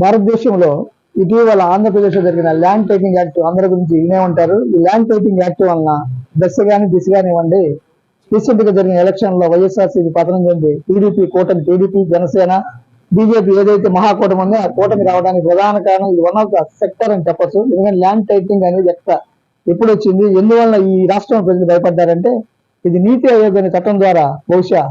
భారతదేశంలో ఇటీవల ఆంధ్రప్రదేశ్లో జరిగిన ల్యాండ్ టైటింగ్ యాక్ట్ అందరి గురించి వినే ఉంటారు. ఈ ల్యాండ్ టైటింగ్ యాక్ట్ వలన దశ కానివ్వండి, రీసెంట్ గా జరిగిన ఎలక్షన్ లో వైఎస్ఆర్సీపీ పతనం చెంది టీడీపీ కూటమి, టీడీపీ, జనసేన, బీజేపీ ఏదైతే మహాకూటమి ఉందో ఆ కూటమి రావడానికి ప్రధాన కారణం ఇది వన్ ఆఫ్ ద సెక్టర్ అని చెప్పొచ్చు. ఎందుకంటే ల్యాండ్ టైటింగ్ అనేది ఎప్పుడు వచ్చింది, ఎందువల్ల ఈ రాష్ట్రం ప్రజలు భయపడ్డారంటే ఇది నీతి ఆయోగ్ అనే చట్టం ద్వారా బహుశా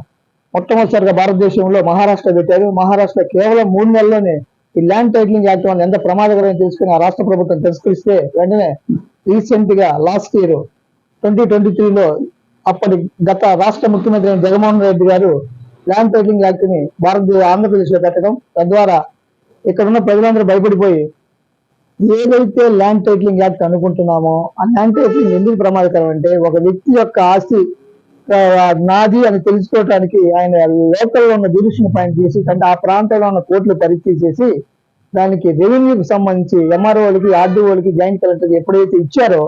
మొట్టమొదటిసారిగా భారతదేశంలో మహారాష్ట్ర పెట్టారు. మహారాష్ట్ర కేవలం 3 నెలల్లోనే ఈ ల్యాండ్ టైటిలింగ్ యాక్ట్ వల్ల ఎంత ప్రమాదకరమైన తెలుసుకుని ఆ రాష్ట్ర ప్రభుత్వం తిరస్కరిస్తే వెంటనే రీసెంట్ గా లాస్ట్ ఇయర్ 2023లో గత రాష్ట్ర ముఖ్యమంత్రి జగన్మోహన్ రెడ్డి గారు ల్యాండ్ టైటిలింగ్ యాక్ట్ ని ఆంధ్రప్రదేశ్ లో పెట్టడం, తద్వారా ఇక్కడ ఉన్న ప్రజలందరూ భయపడిపోయి ఏదైతే ల్యాండ్ టైటిలింగ్ యాక్ట్ అనుకుంటున్నామో ఆ ల్యాండ్ టైటిలింగ్ ఎందుకు ప్రమాదకరం అంటే ఒక వ్యక్తి యొక్క ఆస్తి నాది అని తెలుసుకోవడానికి ఆయన లోకల్లో ఉన్న జ్యుడిషియల్ పాయింట్ చేసి అంటే ఆ ప్రాంతంలో ఉన్న కోర్టులు తనిఖీ చేసి దానికి రెవెన్యూకి సంబంధించి ఎంఆర్ఓలకి, ఆర్డీఓలకి, జాయింట్ కలెక్టర్కి ఎప్పుడైతే ఇచ్చారో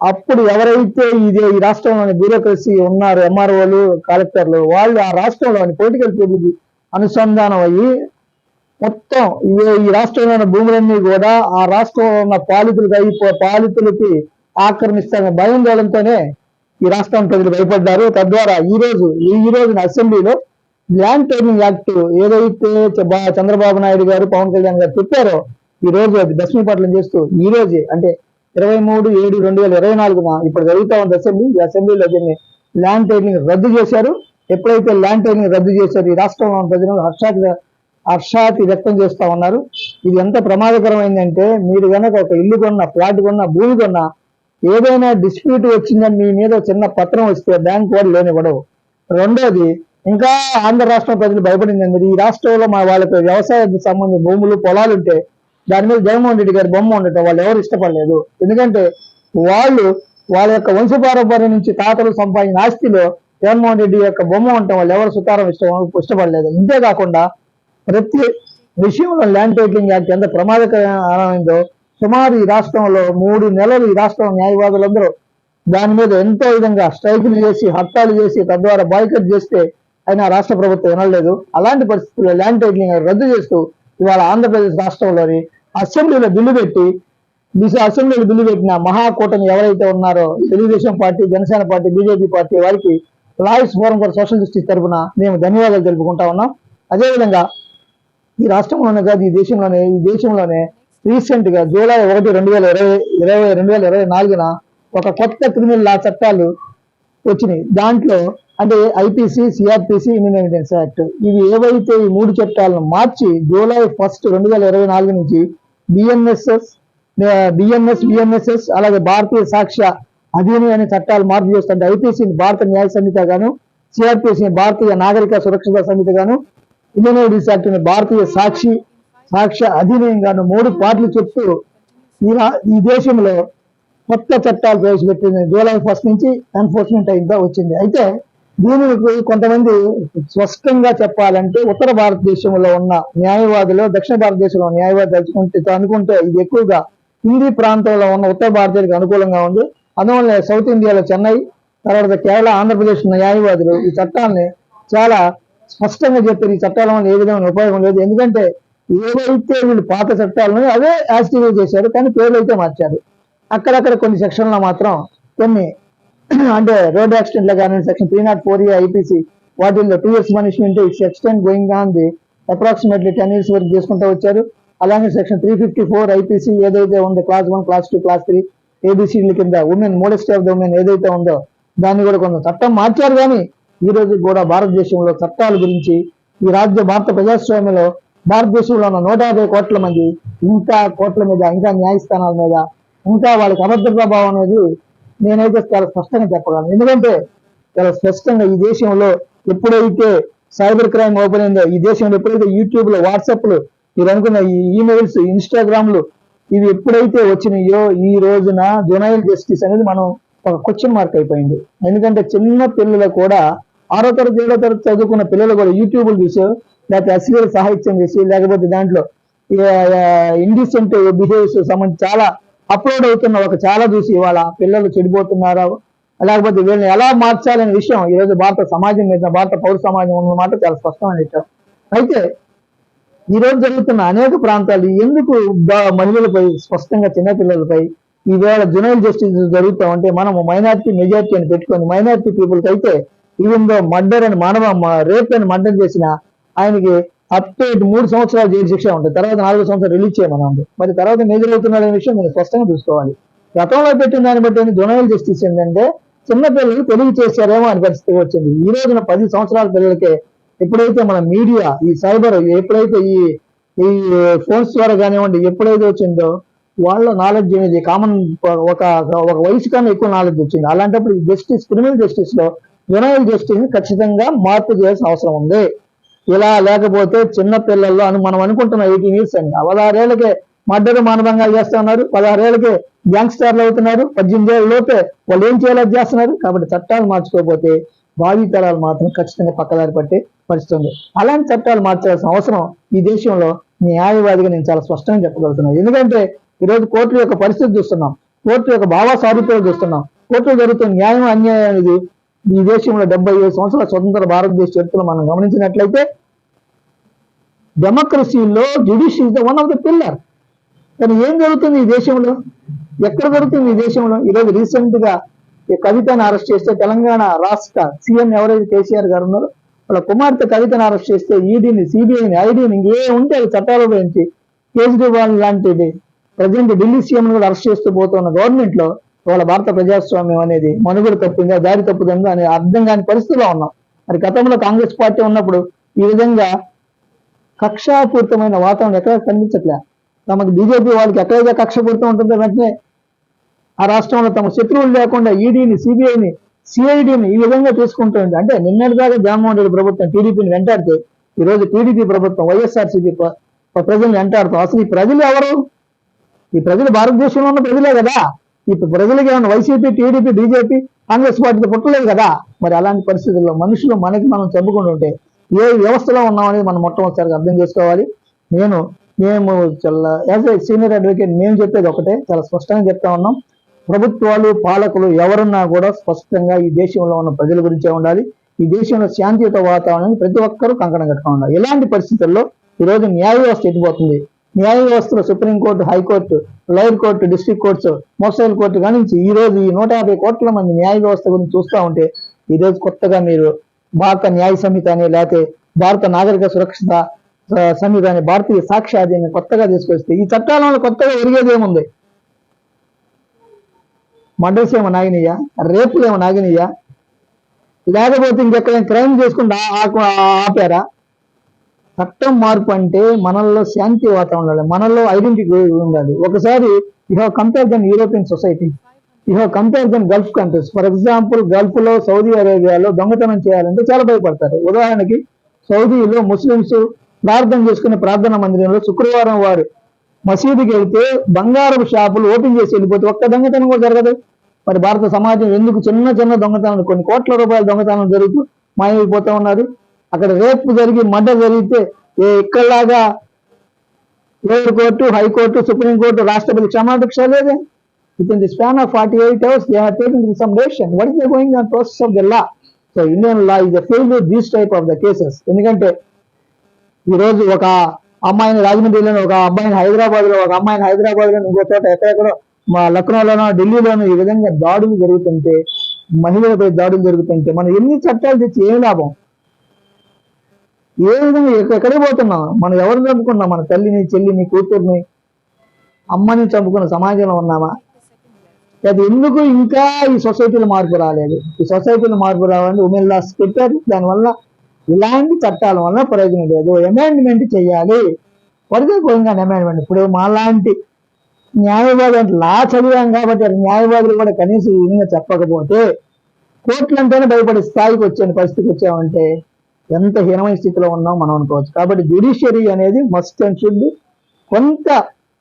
అప్పుడు ఎవరైతే ఈ రాష్ట్రంలోని బ్యూరోక్రసీ ఉన్నారు, ఎంఆర్ఓలు, కలెక్టర్లు, వాళ్ళు ఆ రాష్ట్రంలోని పొలిటికల్ పీపుల్కి అనుసంధానం అయ్యి మొత్తం ఈ రాష్ట్రంలో ఉన్న భూములన్నీ కూడా ఆ రాష్ట్రంలో ఉన్న పాలితులకి ఆక్రమిస్తారనే భయం వేయడంతోనే ఈ రాష్ట్రం ప్రజలు భయపడ్డారు. తద్వారా ఈ రోజున అసెంబ్లీలో ల్యాండ్ టైటిలింగ్ యాక్ట్ ఏదైతే చంద్రబాబు నాయుడు గారు, పవన్ కళ్యాణ్ గారు చెప్పారో ఈ రోజు అది దశమీపట్నం చేస్తూ ఈ రోజే అంటే 23/7/2024 ఇప్పుడు జరుగుతా ఉంది అసెంబ్లీ. ఈ అసెంబ్లీలో దీన్ని ల్యాండ్ టైటిలింగ్ రద్దు చేశారు. ఎప్పుడైతే ల్యాండ్ టైటిలింగ్ రద్దు చేశారు ఈ రాష్ట్రంలో ఉన్న ప్రజలు హర్షాతి వ్యక్తం చేస్తా ఉన్నారు. ఇది ఎంత ప్రమాదకరమైందంటే మీరు కనుక ఒక ఇల్లు కొన్నా, ఫ్లాట్ కొన్నా, భూమి కొన్నా ఏదైనా డిస్ప్యూట్ వచ్చిందని మీ మీద చిన్న పత్రం వస్తే బ్యాంక్ వాళ్ళు లోన్ ఇవ్వడవు. రెండోది ఇంకా ఆంధ్ర రాష్ట్ర ప్రజలు భయపడింది ఈ రాష్ట్రంలో వాళ్ళకి వ్యవసాయానికి సంబంధించిన భూములు, పొలాలు ఉంటే దాని మీద జగన్మోహన్ రెడ్డి గారి బొమ్మ ఉండటం వాళ్ళు ఎవరు ఇష్టపడలేదు. ఎందుకంటే వాళ్ళ యొక్క వంశపారంపర్యం నుంచి తాతలు సంపాదించిన ఆస్తిలో జగన్మోహన్ రెడ్డి యొక్క బొమ్మ ఉండటం వాళ్ళు ఎవరు సుతారం ఇష్టపడలేదు. ఇంతేకాకుండా ప్రతి విషయంలో ల్యాండ్ టైటిలింగ్ యాక్ట్ ఎంత ప్రమాదకరమైందో సుమారు ఈ రాష్ట్రంలో 3 నెలలు ఈ రాష్ట్రం న్యాయవాదులందరూ దాని మీద ఎంతో విధంగా స్ట్రైకులు చేసి, హత్యాలు చేసి, తద్వారా బాయ్కట్ చేస్తే అయినా రాష్ట్ర ప్రభుత్వం వినలేదు. అలాంటి పరిస్థితుల్లో ల్యాండ్ టైటిలింగ్ రద్దు చేస్తూ ఇవాళ ఆంధ్రప్రదేశ్ రాష్ట్రంలోని అసెంబ్లీలో బిల్లు పెట్టిన మహాకూటమి ఎవరైతే ఉన్నారో Telugu Desam party, Janasena party, BJP party వారికి lawyers forum for social justice తరఫున మేము ధన్యవాదాలు తెలుపుకుంటా ఉన్నాం. అదేవిధంగా ఈ రాష్ట్రంలోనే కాదు ఈ దేశంలోనే రీసెంట్ గా జూలై 1, 2024 ఒక కొత్త క్రిమినల్ లా చట్టాలు వచ్చినాయి. దాంట్లో అంటే IPC, CrPC, Indian evidence act ఇవి ఏవైతే ఈ 3 చట్టాలను మార్చి జూలై 1, 2024 నుంచి బిఎన్ఎస్ఎస్ అలాగే భారతీయ సాక్ష్య అధీని అనే చట్టాలు మార్పు చేస్తుంటే ఐపీసీని భారత న్యాయ సమితి గాను, సిఆర్పిసిని భారతీయ నాగరిక సురక్షిత సమితి గాను, ఇండియన్ ఎవిడెన్స్ యాక్ట్ ని భారతీయ సాక్ష్య అధీనం గాను 3 పార్టీలు చెప్తూ ఈ దేశంలో కొత్త చట్టాలు ప్రవేశపెట్టింది. జూలై 1 నుంచి ఎన్ఫోర్స్మెంట్ అయిందా వచ్చింది. అయితే దీనికి కొంతమంది స్పష్టంగా చెప్పాలంటే ఉత్తర భారతదేశంలో ఉన్న న్యాయవాదులు, దక్షిణ భారతదేశంలో న్యాయవాదులు అనుకుంటే ఇది ఎక్కువగా హిందీ ప్రాంతంలో ఉన్న ఉత్తర భారతీయులకు అనుకూలంగా ఉంది. అందువల్ల సౌత్ ఇండియాలో చెన్నై, తర్వాత కేరళ, ఆంధ్రప్రదేశ్ న్యాయవాదులు ఈ చట్టాలని చాలా స్పష్టంగా చెప్పారు. ఈ చట్టాల వల్ల ఏ విధమైన ఉపయోగం లేదు. ఎందుకంటే ఏవైతే వీళ్ళు పాత చట్టాలను అవే యాక్టివ్ చేశారు, కానీ పేర్లు అయితే మార్చారు. అక్కడక్కడ కొన్ని సెక్షన్లో మాత్రం కొన్ని అంటే రోడ్ యాక్సిడెంట్ లో కానీ సెక్షన్ 304A ఐపీసీ వాటిల్లో 2 years punishment it's extend going on the approximately 10 years వరకు చేసుకుంటూ వచ్చారు. అలాగే సెక్షన్ 354 ఐపీసీ ఏదైతే ఉందో క్లాస్ 1, క్లాస్ 2, క్లాస్ 3 ఏబిసిడ్ల కింద women modesty of the women ఏదైతే ఉందో దాన్ని కూడా కొంత చట్టం మార్చారు. కానీ ఈ రోజు కూడా భారతదేశంలో చట్టాల గురించి భారత ప్రజాస్వామ్యంలో భారతదేశంలో ఉన్న 150 కోట్ల మంది ఇంకా కోట్ల మీద ఇంకా న్యాయస్థానాల మీద ఇంకా వాళ్ళకి అభద్ర ప్రభావం అనేది నేనైతే చాలా స్పష్టంగా చెప్పగలను. ఎందుకంటే చాలా స్పష్టంగా ఈ దేశంలో ఎప్పుడైతే సైబర్ క్రైమ్ ఓపెన్ అయిందో, ఈ దేశంలో ఎప్పుడైతే యూట్యూబ్ లో, వాట్సాప్లు, మీరు అనుకున్న ఈ ఈమెయిల్స్, ఇన్స్టాగ్రామ్లు ఇవి ఎప్పుడైతే వచ్చినాయో ఈ రోజున జునైల్ జస్టిస్ అనేది మనం ఒక క్వశ్చన్ మార్క్ అయిపోయింది. ఎందుకంటే చిన్న పిల్లలు కూడా 6వ తరగతి 7వ తరగతి చదువుకున్న పిల్లలు కూడా యూట్యూబ్లు చూసో లేకపోతే అశ్లీల సాహిత్యం చేసి లేకపోతే దాంట్లో ఇండిసెంట్ బిహేవియర్స్ సంబంధించి చాలా అప్లోడ్ అవుతున్న చాలా చూసి వాళ్ళ పిల్లలు చెడిపోతున్నారా లేకపోతే వీళ్ళని ఎలా మార్చాలనే విషయం ఈరోజు భారత సమాజం మీద, భారత పౌర సమాజం ఉన్నమాట చాలా స్పష్టమైన విషయం. అయితే ఈ రోజు జరుగుతున్న అనేక ప్రాంతాలు ఎందుకు మహిళలపై, స్పష్టంగా చిన్నపిల్లలపై ఈవేళ జునైల్ జస్టిస్ జరుగుతూ ఉంటే మనము మైనారిటీ మెజారిటీ అని పెట్టుకొని మైనారిటీ పీపుల్కి అయితే ఈవెన్ దో మర్డర్ అని రేప్ అని మర్డర్ చేసిన ఆయనకి అప్ టు 3 సంవత్సరాలు జైలు శిక్ష ఉంటుంది, తర్వాత 4 సంవత్సరాలు రిలీజ్ చేయమని ఉంది. మరి తర్వాత మేజర్ అవుతున్నాడు అనే విషయం మీరు స్పష్టంగా చూసుకోవాలి. గతంలో పెట్టిన దాన్ని బట్టి జునైల్ జస్టిస్ ఏంటంటే చిన్నపిల్లలు తెలివి చేశారేమో అని పరిస్థితి వచ్చింది. ఈ రోజున 10 సంవత్సరాల పిల్లలకే ఎప్పుడైతే మన మీడియా ఈ సైబర్ ఎప్పుడైతే ఈ ఫోన్స్ ద్వారా కానివ్వండి ఎప్పుడైతే వచ్చిందో వాళ్ళ నాలెడ్జ్ అనేది కామన్ ఒక ఒక వయసు కన్నా ఎక్కువ నాలెడ్జ్ వచ్చింది. అలాంటప్పుడు ఈ జస్టిస్, క్రిమినల్ జస్టిస్ లో జునైల్ జస్టిస్ ని ఖచ్చితంగా మార్పు చేయాల్సిన అవసరం ఉంది. ఇలా లేకపోతే చిన్న పిల్లల్లో మనం అనుకుంటున్నాం 18 years అని, 16 ఏళ్ళకే మర్డర్ మానభంగాలు చేస్తా ఉన్నారు, 16 ఏళ్ళకే గ్యాంగ్స్టర్లు అవుతున్నారు, 18 ఏళ్ళ లోపే వాళ్ళు ఏం చేయాలో చేస్తున్నారు. కాబట్టి చట్టాలు మార్చుకోకపోతే భావి తరాలు మాత్రం ఖచ్చితంగా పక్కదారి పట్టే పరిస్థితి ఉంది. అలాంటి చట్టాలు మార్చాల్సిన అవసరం ఈ దేశంలో న్యాయవాదిగా నేను చాలా స్పష్టంగా చెప్పగలుగుతున్నాను. ఎందుకంటే ఈరోజు కోర్టుల యొక్క పరిస్థితి చూస్తున్నాం, కోర్టు యొక్క భావ సారూప్యాలు చూస్తున్నాం. కోర్టులో జరుగుతున్న న్యాయం అన్యాయం అనేది ఈ దేశంలో 75 సంవత్సరాల స్వతంత్ర భారతదేశ చరిత్రలో మనం గమనించినట్లయితే డెమోక్రసీలో judiciary is one of the pillar. కానీ ఏం జరుగుతుంది ఈ దేశంలో, ఎక్కడ జరుగుతుంది ఈ దేశంలో? ఈరోజు రీసెంట్ గా ఈ కవితను అరెస్ట్ చేస్తే తెలంగాణ రాష్ట్ర సీఎం ఎవరైతే కేసీఆర్ గారు ఉన్నారో వాళ్ళ కుమార్తె కవితను అరెస్ట్ చేస్తే ఈడీని, సిబిఐని, ఐడీని ఇంకే ఉంటే అది చట్టాలు ఉపయోగించి కేజ్రీవాల్ లాంటిది ప్రజెంట్ ఢిల్లీ సీఎం కూడా అరెస్ట్ చేస్తూ పోతున్న గవర్నమెంట్ లో వాళ్ళ భారత ప్రజాస్వామ్యం అనేది మనుగడ తప్పిందా, దారి తప్పుతుందా అనే అర్థం కాని పరిస్థితిలో ఉన్నాం. మరి గతంలో కాంగ్రెస్ పార్టీ ఉన్నప్పుడు ఈ విధంగా కక్షాపూరితమైన వాతావరణం ఎక్కడ కనిపించట్లే. తమకు బీజేపీ వాళ్ళకి ఎక్కడైతే కక్షపూరితం ఉంటుందో వెంటనే ఆ రాష్ట్రంలో తమ శత్రువులు లేకుండా ఈడీని, సిబిఐని, సిఐడిని ఈ విధంగా తీసుకుంటుంది. అంటే నిన్నటిదాకా జగన్మోహన్ రెడ్డి ప్రభుత్వం టీడీపీని వెంటాడితే ఈ రోజు టీడీపీ ప్రభుత్వం వైఎస్ఆర్సీపీ ప్రజల్ని వెంటాడుతాం. అసలు ఈ ప్రజలు ఎవరు? ఈ ప్రజలు భారతదేశంలో ఉన్న ప్రజలే కదా. ఈ ప్రజలకి ఏమన్నా వైసీపీ, టీడీపీ, బీజేపీ, కాంగ్రెస్ పార్టీతో పుట్టలేదు కదా. మరి అలాంటి పరిస్థితుల్లో మనుషులు మనకి మనం చంపుకుంటుంటే ఏ వ్యవస్థలో ఉన్నామనేది మనం మొట్టమొదటిసారిగా అర్థం చేసుకోవాలి. మేము చాలా యాజ్ ఏ సీనియర్ అడ్వకేట్ మేము చెప్పేది ఒకటే, చాలా స్పష్టంగా చెప్తా ఉన్నాం. ప్రభుత్వాలు, పాలకులు ఎవరున్నా కూడా స్పష్టంగా ఈ దేశంలో ఉన్న ప్రజల గురించే ఉండాలి. ఈ దేశంలో శాంతియుత వాతావరణాన్ని ప్రతి ఒక్కరూ కంకణం కట్టుకుని ఉండాలి. ఇలాంటి పరిస్థితుల్లో ఈరోజు న్యాయ వ్యవస్థ ఎట్టిపోతుంది? న్యాయ వ్యవస్థలో supreme court, high court, lower court, district courts, మోస్టైల్ కోర్టు కానించి ఈ రోజు ఈ 150 కోట్ల మంది న్యాయ వ్యవస్థ గురించి చూస్తూ ఉంటే ఈ రోజు కొత్తగా మీరు భారత న్యాయ సమితి అని, లేకపోతే భారత నాగరిక సురక్షిత సమితి అని, భారతీయ సాక్ష్యాధిని కొత్తగా తీసుకొస్తే ఈ చట్టాల వల్ల కొత్తగా ఒరిగేది ఏముంది? మర్డర్స్ ఏమో నాగినయ్యా, రేపులు ఏమో నాగినయ్యా, లేకపోతే ఇంకెక్కడ క్రైమ్ చేసుకుంటా ఆపారా? చట్టం మార్పు అంటే మనల్లో శాంతి వాతావరణం ఉండాలి, మనల్లో ఐడెంటిటీ ఉండాలి. ఒకసారి you have compare then European society, you have compare then Gulf countries. For example Gulf లో, సౌదీ అరేబియాలో దొంగతనం చేయాలంటే చాలా భయపడతారు. ఉదాహరణకి సౌదీలో ముస్లింస్ ప్రార్థన చేసుకునే ప్రార్థనా మందిరంలో శుక్రవారం వారు మసీదుకి వెళ్తే బంగారపు షాపులు ఓపెన్ చేసి వెళ్ళిపోతే ఒక్క దొంగతనం కూడా జరగదు. మరి భారత సమాజం ఎందుకు చిన్న చిన్న దొంగతనాలు, కొన్ని కోట్ల రూపాయల దొంగతనాలు జరుగుతూ మాయమైపోతూ ఉన్నారు? అక్కడ రేపు జరిగి మర్డర్ జరిగితే ఇక్కడలాగా లోయర్ కోర్టు, హైకోర్టు, సుప్రీంకోర్టు, రాష్ట్రపతి క్షమాభిక్ష లేదే. Within the span of 48 hours, they have taken some decision. What is going on process of the law? So Indian law is a failure these type of the cases. ఎందుకంటే ఈరోజు ఒక అమ్మాయిని రాజమండ్రిలోను, ఒక అబ్బాయిని హైదరాబాద్ లో, ఒక అమ్మాయిని హైదరాబాద్ లో, ఇంకో చోట ఎక్కడెక్కడో లక్నోలోనో, ఢిల్లీలోనో ఈ విధంగా దాడులు జరుగుతుంటే, మహిళలపై దాడులు జరుగుతుంటే మనం ఎన్ని చట్టాలు తెచ్చి ఏం లాభం? ఏ విధంగా ఎక్కడికి పోతున్నాం? మనం ఎవరిని చంపుకున్నాం? మన తల్లిని, చెల్లిని, కూతుర్ని, అమ్మని చంపుకున్న సమాజంలో ఉన్నామా? అది ఎందుకు ఇంకా ఈ సొసైటీలో మార్పు రాలేదు? ఈ సొసైటీలో మార్పు రావాలంటే ఉమెన్ లాస్ పెట్టారు. దానివల్ల ఇలాంటి చట్టాల వల్ల ప్రయోజనం లేదు. అమెండ్మెంట్ చేయాలి. వరకే పోయింది అమెండ్మెంట్. ఇప్పుడు మాలాంటి న్యాయవాది అంటే లా చదివాం కాబట్టి న్యాయవాదులు కూడా కనీసం ఈ విధంగా చెప్పకపోతే కోర్టులంటేనే భయపడే స్థాయికి వచ్చే పరిస్థితికి వచ్చామంటే ఎంత హీనమైన స్థితిలో ఉన్నాం మనం అనుకోవచ్చు. కాబట్టి జ్యుడిషియరీ అనేది మస్ట్ అండ్ షుడ్ కొంత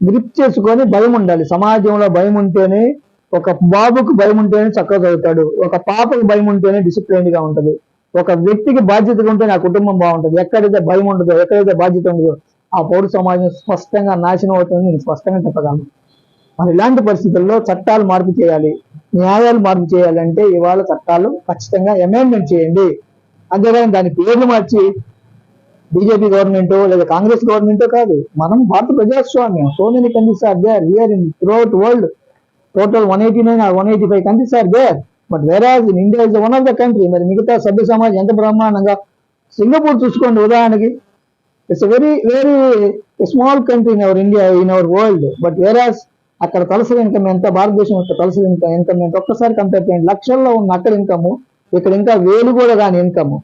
గ్రిప్ చేసుకొని భయం ఉండాలి. సమాజంలో భయం ఉంటేనే, ఒక బాబుకు భయం ఉంటేనే చక్కగా చదువుతాడు, ఒక పాపకు భయం ఉంటేనే డిసిప్లైన్ గా ఉంటుంది, ఒక వ్యక్తికి బాధ్యతగా ఉంటేనే ఆ కుటుంబం బాగుంటుంది. ఎక్కడైతే భయం ఉండదో, ఎక్కడైతే బాధ్యత ఉండదో ఆ పౌర సమాజం స్పష్టంగా నాశనం అవుతుంది. నేను స్పష్టంగా చెప్పగలను. మరి ఇలాంటి పరిస్థితుల్లో చట్టాలు మార్పు చేయాలి, న్యాయాలు మార్పు చేయాలంటే ఇవాళ చట్టాలు ఖచ్చితంగా అమెండ్మెంట్ చేయండి. అంతేగాని దాని పేర్లు మార్చి బీజేపీ గవర్నమెంట్ లేదా కాంగ్రెస్ గవర్నమెంట్ కాదు, మనం భారత ప్రజాస్వామ్యం. So many countries are there here in throughout world. Total 189 or 185 countries are there. But whereas in India is one of the country. మరి మిగతా సభ్య సమాజం ఎంత బ్రహ్మాండంగా. సింగపూర్ చూసుకోండి ఉదాహరణకి. It's very very small country in our India, in our world. But whereas అక్కడ తలసరి ఇన్కమ్ ఎంత, భారతదేశం యొక్క తలసరి ఇన్కమ్ ఎంత ఒక్కసారి కంపేర్ చేయండి. లక్షల్లో ఉన్న అక్కడ ఇన్కమ్, ఇక్కడ ఇంకా వేలు కూడా కాని ఇన్కమ్.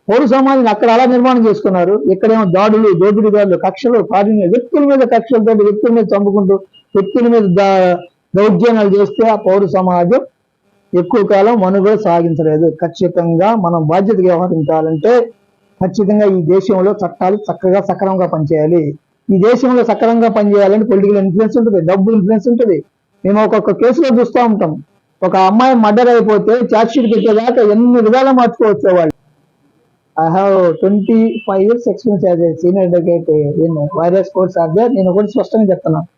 పౌర సమాజాన్ని అక్కడ అలా నిర్మాణం చేసుకున్నారు. ఇక్కడేమో దాడులు, దోపిడీదారులు, కక్షలు, కాఠిన్యం, వ్యక్తుల మీద కక్షలతో, వ్యక్తుల మీద చంపుకుంటూ, వ్యక్తుల మీద దౌర్జన్యాలు చేస్తే ఆ పౌర సమాజం ఎక్కువ కాలం మనుగడ సాగించలేదు. ఖచ్చితంగా మనం బాధ్యతగా వ్యవహరించాలంటే ఖచ్చితంగా ఈ దేశంలో చట్టాలు చక్కగా సక్రమంగా పనిచేయాలి. ఈ దేశంలో సక్రమంగా పనిచేయాలంటే పొలిటికల్ ఇన్ఫ్లుయెన్స్ ఉంటుంది, డబ్బు ఇన్ఫ్లుయెన్స్ ఉంటుంది. మేము ఒక్కొక్క కేసులో చూస్తూ ఉంటాం. ఒక అమ్మాయి మర్డర్ అయిపోతే ఛార్జ్ షీట్ పెట్టేదాకా ఎన్ని విధాలు మార్చుకోవచ్చు వాళ్ళు. I have 25 years experience as a senior advocate in various courts are there. నేను ఒకటి స్పష్టంగా చెప్తున్నాను,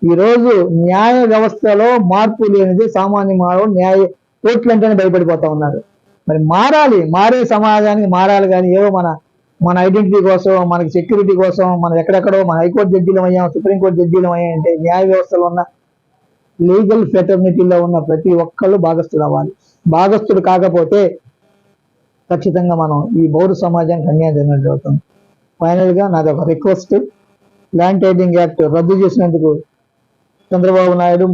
ఈ రోజు న్యాయ వ్యవస్థలో మార్పు లేనిది సామాన్య మానవుడు న్యాయ కోర్టులు అంటేనే భయపడిపోతా ఉన్నారు. మరి మారాలి, మారే సమాజానికి మారాలి. కానీ ఏవో మన ఐడెంటిటీ కోసం, మనకి సెక్యూరిటీ కోసం మనం ఎక్కడెక్కడో మన హైకోర్టు జడ్జీలం అయ్యాం, సుప్రీంకోర్టు జడ్జీలం అయ్యాం అంటే న్యాయ వ్యవస్థలో ఉన్న లీగల్ ఫెటర్నిటీలో ఉన్న ప్రతి ఒక్కళ్ళు భాగస్థుడు అవ్వాలి. భాగస్థుడు కాకపోతే ఖచ్చితంగా మనం ఈ పౌర సమాజానికి అన్యాయం జరిగినట్టు అవుతుంది. ఫైనల్ గా నాది ఒక రిక్వెస్ట్, ల్యాండ్ టైటిలింగ్ యాక్ట్ రద్దు చేసినందుకు చంద్రబాబు నాయుడు,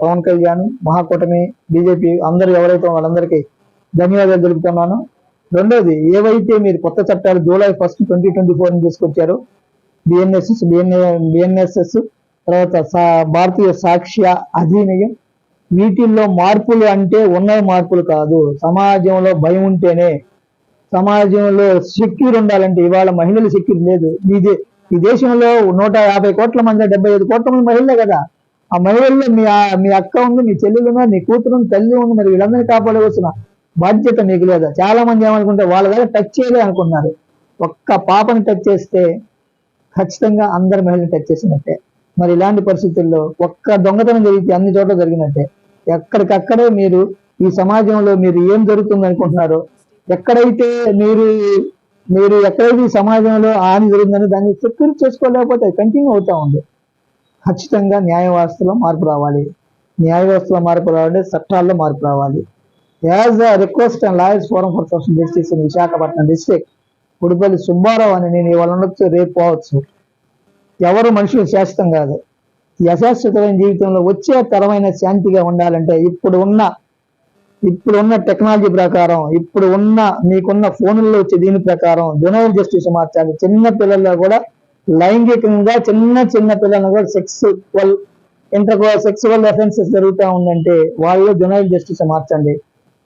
పవన్ కళ్యాణ్, మహాకూటమి, బీజేపీ అందరూ ఎవరైతే వాళ్ళందరికీ ధన్యవాదాలు తెలుపుతున్నాను. రెండోది, ఏవైతే మీరు కొత్త చట్టాలు July 1, 2024 తీసుకొచ్చారో, బిఎన్ఎస్ఎస్, తర్వాత భారతీయ సాక్ష్య అధినియం, వీటిల్లో మార్పులు అంటే ఉన్నవి మార్పులు కాదు. సమాజంలో భయం ఉంటేనే, సమాజంలో సెక్యూర్ ఉండాలంటే ఇవాళ మహిళలు సెక్యూర్ లేదు. ఈ దేశంలో 150 కోట్ల మంది, 75 కోట్ల మంది మహిళలే కదా. ఆ మహిళల్లో మీ అక్క ఉంది, మీ చెల్లెలు ఉన్నా, మీ కూతురు, తల్లి ఉంది. మరి వీళ్ళందరినీ కాపాడవలసిన బాధ్యత మీకు లేదా? చాలా మంది ఏమనుకుంటే వాళ్ళ దగ్గర టచ్ చేయలే అనుకున్నారు. ఒక్క పాపని టచ్ చేస్తే ఖచ్చితంగా అందరి మహిళని టచ్ చేసినట్టే. మరి ఇలాంటి పరిస్థితుల్లో ఒక్క దొంగతనం జరిగితే అన్ని చోట్ల జరిగినట్టే. ఎక్కడికక్కడే మీరు ఈ సమాజంలో మీరు ఏం జరుగుతుంది అనుకుంటున్నారో, ఎక్కడైతే ఎక్కడైతే ఈ సమాజంలో హాని జరుగుతుందని దాన్ని సెక్యూర్ చేసుకోలేకపోతే కంటిన్యూ అవుతా ఉంది. ఖచ్చితంగా న్యాయ వ్యవస్థలో మార్పు రావాలి. న్యాయ వ్యవస్థలో మార్పు రావాలంటే చట్టాల్లో మార్పు రావాలి. As a request and lawyers forum for social justice in Visakhapatnam district, Gudipalli Subbarao అని నేను ఇవాళ ఉండొచ్చు, రేపు పోవచ్చు. ఎవరు మనుషులు శాశ్వతం కాదు. ఈ అశాశ్వతమైన జీవితంలో వచ్చే తరమైన శాంతిగా ఉండాలంటే ఇప్పుడున్న టెక్నాలజీ ప్రకారం, మీకున్న ఫోన్లలో వచ్చే దీని ప్రకారం జునైల్ జస్టిస్ మార్చాలి. చిన్న పిల్లల్లో కూడా లైంగికంగా చిన్న పిల్లలను కూడా సెక్సువల్ అఫెన్సెస్ జరుగుతూ ఉందంటే వాళ్ళు జునైల్ జస్టిస్ మార్చండి.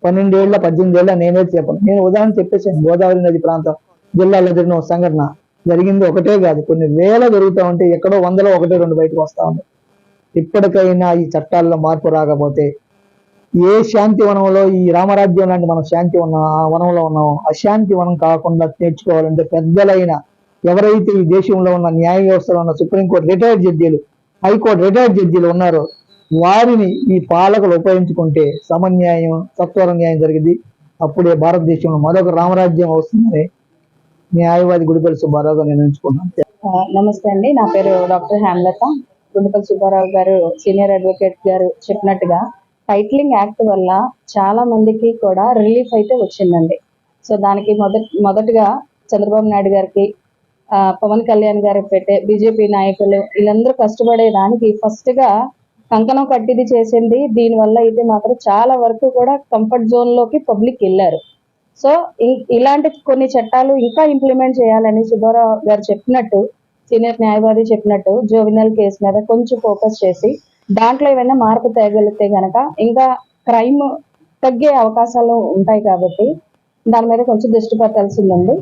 12 ఏళ్ళ 18 ఏళ్ళ నేనైతే చెప్పను. నేను ఉదాహరణ చెప్పేసాను. గోదావరి నది ప్రాంతం జిల్లాలో జరిగిన సంఘటన జరిగింది ఒకటే కాదు, కొన్ని వేల జరుగుతూ ఉంటే ఎక్కడో 100లో 1-2 బయటకు వస్తా ఉంది. ఇప్పటికైనా ఈ చట్టాల్లో మార్పు రాకపోతే ఏ శాంతి వనంలో, ఈ రామరాజ్యం లాంటి మనం శాంతి వనంలో ఉన్నామో అశాంతి వనం కాకుండా నేర్చుకోవాలంటే పెద్దలైన ఎవరైతే ఈ దేశంలో ఉన్న న్యాయ వ్యవస్థలో ఉన్న సుప్రీంకోర్టు రిటైర్డ్ జడ్జీలు, హైకోర్టు రిటైర్డ్ జడ్జీలు ఉన్నారో వారిని ఈ పాలకులు ఉపయోగించుకుంటే సమన్యాయం, సత్వర న్యాయం జరిగింది. అప్పుడే భారతదేశంలో మరొక రామరాజ్యం వస్తుందని న్యాయవాది గుడిపల్లి సుబ్బారావు నేను ఎంచుకున్నాను. నమస్తే అండి, నా పేరు డాక్టర్ హేమలత. గుడిపల్లి సుబ్బారావు గారు సీనియర్ అడ్వకేట్ గారు చెప్పినట్టుగా టైటిలింగ్ యాక్ట్ వల్ల చాలా మందికి కూడా రిలీఫ్ అయితే వచ్చిందండి. సో దానికి మొదటగా చంద్రబాబు నాయుడు గారికి, పవన్ కళ్యాణ్ గారికి పెట్టే బీజేపీ నాయకులు వీళ్ళందరూ కష్టపడేదానికి ఫస్ట్ గా కంకణం కట్టిది చేసింది. దీనివల్ల అయితే మాత్రం చాలా వరకు కూడా కంఫర్ట్ జోన్ లోకి పబ్లిక్ వెళ్ళారు. సో ఇలాంటి కొన్ని చట్టాలు ఇంకా ఇంప్లిమెంట్ చేయాలని సుబ్బారావు గారు చెప్పినట్టు, సీనియర్ న్యాయవాది చెప్పినట్టు జోవినల్ కేసు మీద కొంచెం ఫోకస్ చేసి దాంట్లో ఏమైనా మార్పు తేగలిగితే గనక ఇంకా క్రైమ్ తగ్గే అవకాశాలు ఉంటాయి. కాబట్టి దాని మీద కొంచెం దృష్టి పెట్టాల్సిందండి.